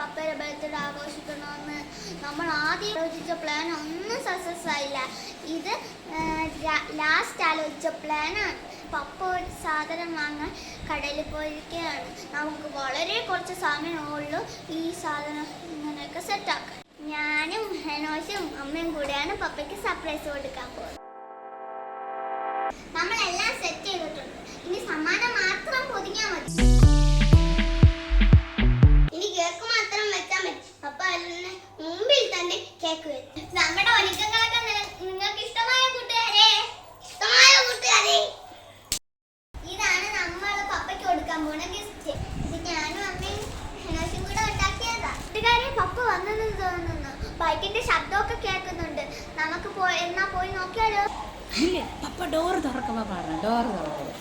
പപ്പയുടെ ബർത്ത്ഡേ ആഘോഷിക്കണമെന്ന് നമ്മൾ ആദ്യം ആലോചിച്ച പ്ലാൻ ഒന്നും സക്സസ് ആയില്ല. ഇത് ലാസ്റ്റ് ആലോചിച്ച പ്ലാനാണ്. പപ്പ ഒരു സാധനം വാങ്ങാൻ കടയിൽ പോയിരിക്കുകയാണ്. നമുക്ക് വളരെ കുറച്ച് സമയമുള്ളൂ ഈ സാധനം ഇങ്ങനെയൊക്കെ സെറ്റാക്കാൻ. ഞാനും ഹനോഷും അമ്മയും കൂടെയാണ് പപ്പയ്ക്ക് സർപ്രൈസ് കൊടുക്കാൻ പോകുന്നത്. നമ്മളെല്ലാം സെറ്റ് ചെയ്തിട്ടുണ്ട്. ഇനി സമ്മാനം മാത്രം പൊതിഞ്ഞാൽ മതി. ഇനി കേക്ക് മാത്രം വെച്ചാൽ മതി. പപ്പ അതിന് മുമ്പിൽ തന്നെ കേക്ക് വെച്ചു. നമ്മുടെ ഒരുക്കങ്ങളൊക്കെ നിങ്ങൾക്ക് ഇഷ്ടമായ കൂട്ടുകാരെ, ഇതാണ് നമ്മൾ പപ്പയ്ക്ക് കൊടുക്കാൻ പോണ ഗിഫ്റ്റ്. ഇത് ഞാനും അമ്മയും ഹനോഷും കൂടെ ഉണ്ടാക്കിയതാ. കൂട്ടുകാരെ, പപ്പ വന്നെന്ന് തോന്നുന്നു. ബൈക്കിന്റെ ശബ്ദമൊക്കെ കേൾക്കുന്നുണ്ട്. നമുക്ക് എന്നാ പോയി നോക്കിയാലോ? പപ്പ ഡോർ തുറക്കുമ്പോ പറഞ്ഞു ഡോർ തുറക്കുക.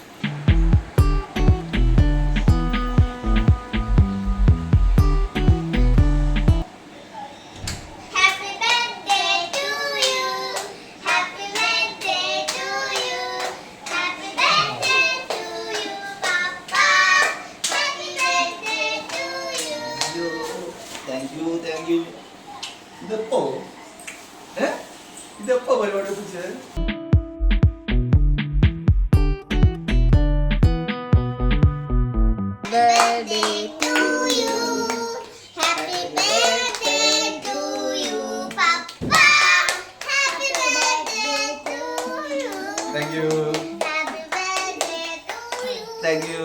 ഇതെപ്പോ പരിപാടി പിടിച്ചത്? Birthday to you. Happy birthday to you, Papa. Happy birthday to you. Thank you. Happy birthday to you. Thank you.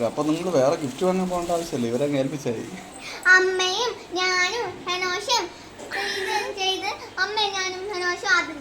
അപ്പൊ നിങ്ങൾ വേറെ ഗിഫ്റ്റ് വാങ്ങാൻ പോകേണ്ട ആവശ്യമില്ല, ഇവരെ ഏൽപ്പിച്ചായി. അമ്മയും ഞാനും ഹനോഷും ചെയ്ത് അമ്മയും ഞാനും ഹനോഷും ആദ്യം